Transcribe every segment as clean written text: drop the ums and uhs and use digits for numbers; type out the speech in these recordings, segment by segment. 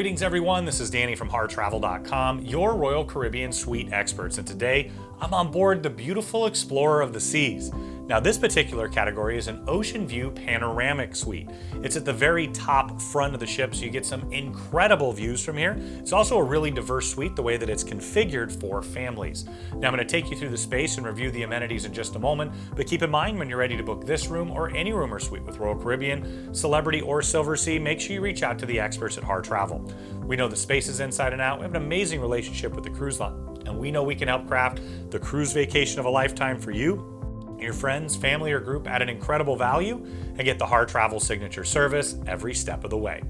Greetings everyone, this is Danny from HarrTravel.com, your Royal Caribbean Suite experts, and today I'm on board the beautiful Explorer of the Seas. Now this particular category is an Ocean View Panoramic Suite. It's at the very top front of the ship, so you get some incredible views from here. It's also a really diverse suite the way that it's configured for families. Now I'm going to take you through the space and review the amenities in just a moment, but keep in mind when you're ready to book this room or any room or suite with Royal Caribbean, Celebrity, or Silversea, make sure you reach out to the experts at Harr Travel. We know the spaces inside and out. We have an amazing relationship with the cruise line, and we know we can help craft the cruise vacation of a lifetime for you, your friends, family, or group at an incredible value, and get the Harr Travel signature service every step of the way.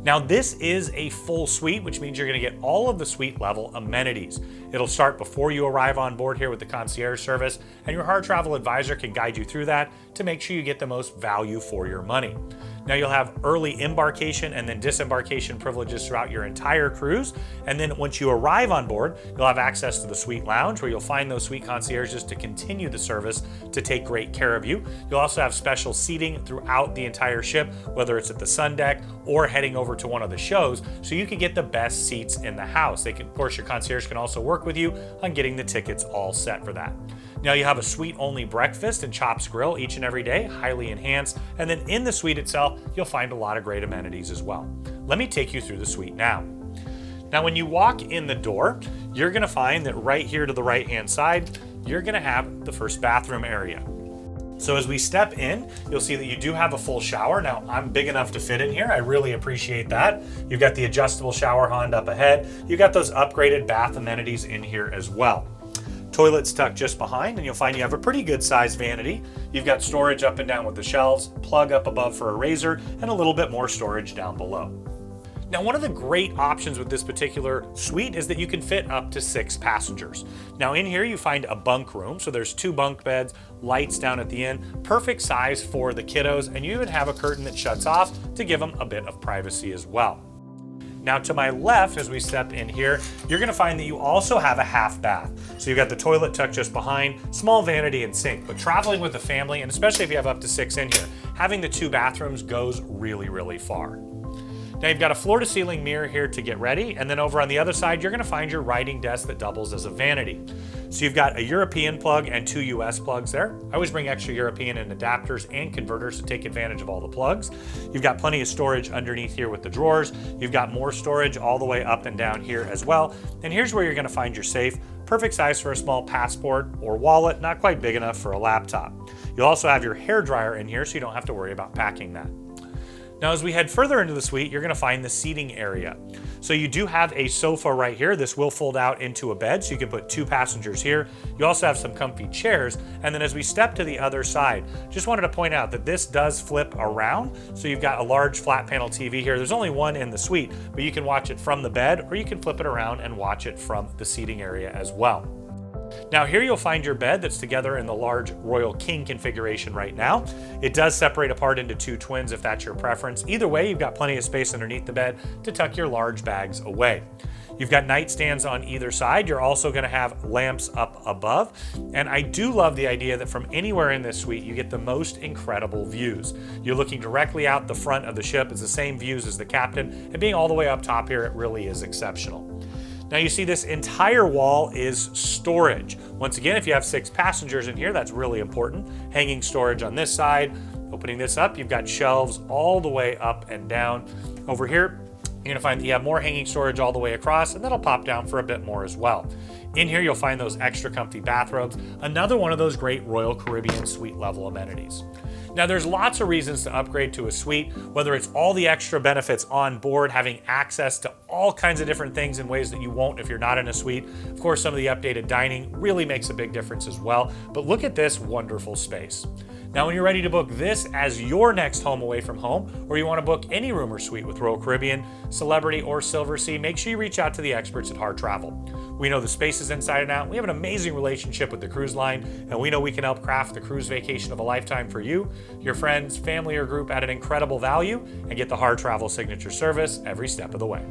Now this is a full suite, which means you're going to get all of the suite level amenities. It'll start before you arrive on board here with the concierge service, and your Harr Travel advisor can guide you through that to make sure you get the most value for your money. Now you'll have early embarkation and then disembarkation privileges throughout your entire cruise. And then once you arrive on board, you'll have access to the suite lounge where you'll find those suite concierges to continue the service to take great care of you. You'll also have special seating throughout the entire ship, whether it's at the sun deck or heading over to one of the shows, so you can get the best seats in the house. Of course, your concierge can also work with you on getting the tickets all set for that. Now you have a suite-only breakfast and Chops Grill each and every day, highly enhanced. And then in the suite itself, you'll find a lot of great amenities as well. Let me take you through the suite now. Now when you walk in the door, you're gonna find that right here to the right-hand side, you're gonna have the first bathroom area. So as we step in, you'll see that you do have a full shower. Now I'm big enough to fit in here. I really appreciate that. You've got the adjustable shower wand up ahead. You've got those upgraded bath amenities in here as well. Toilet's tucked just behind, and you'll find you have a pretty good sized vanity. You've got storage up and down with the shelves, plug up above for a razor, and a little bit more storage down below. Now, one of the great options with this particular suite is that you can fit up to 6 passengers. Now in here you find a bunk room, so there's 2 bunk beds, lights down at the end, perfect size for the kiddos, and you even have a curtain that shuts off to give them a bit of privacy as well. Now to my left, as we step in here, you're gonna find that you also have a half bath. So you've got the toilet tucked just behind, small vanity and sink, but traveling with a family, and especially if you have up to 6 in here, having the 2 bathrooms goes really, really far. Now you've got a floor to ceiling mirror here to get ready, and then over on the other side, you're gonna find your writing desk that doubles as a vanity. So you've got a European plug and 2 US plugs there. I always bring extra European and adapters and converters to take advantage of all the plugs. You've got plenty of storage underneath here with the drawers. You've got more storage all the way up and down here as well. And here's where you're gonna find your safe. Perfect size for a small passport or wallet, not quite big enough for a laptop. You'll also have your hair dryer in here, so you don't have to worry about packing that. Now as we head further into the suite, you're gonna find the seating area. So you do have a sofa right here. This will fold out into a bed, so you can put 2 passengers here. You also have some comfy chairs. And then as we step to the other side, just wanted to point out that this does flip around. So you've got a large flat panel TV here. There's only one in the suite, but you can watch it from the bed, or you can flip it around and watch it from the seating area as well. Now here you'll find your bed that's together in the large Royal King configuration right now. It does separate apart into 2 twins if that's your preference. Either way, you've got plenty of space underneath the bed to tuck your large bags away. You've got nightstands on either side. You're also gonna have lamps up above. And I do love the idea that from anywhere in this suite, you get the most incredible views. You're looking directly out the front of the ship. It's the same views as the captain, and being all the way up top here, it really is exceptional. Now you see this entire wall is storage. Once again, if you have 6 passengers in here, that's really important. Hanging storage on this side. Opening this up, you've got shelves all the way up and down. Over here, you're gonna find that you have more hanging storage all the way across, and that'll pop down for a bit more as well. In here, you'll find those extra comfy bathrobes. Another one of those great Royal Caribbean suite level amenities. Now there's lots of reasons to upgrade to a suite, whether it's all the extra benefits on board, having access to all kinds of different things in ways that you won't if you're not in a suite. Of course, some of the updated dining really makes a big difference as well, but look at this wonderful space. Now, when you're ready to book this as your next home away from home, or you want to book any room or suite with Royal Caribbean, Celebrity, or Silversea, make sure you reach out to the experts at Harr Travel. We know the spaces inside and out. We have an amazing relationship with the cruise line, and we know we can help craft the cruise vacation of a lifetime for you, your friends, family, or group at an incredible value, and get the Harr Travel signature service every step of the way.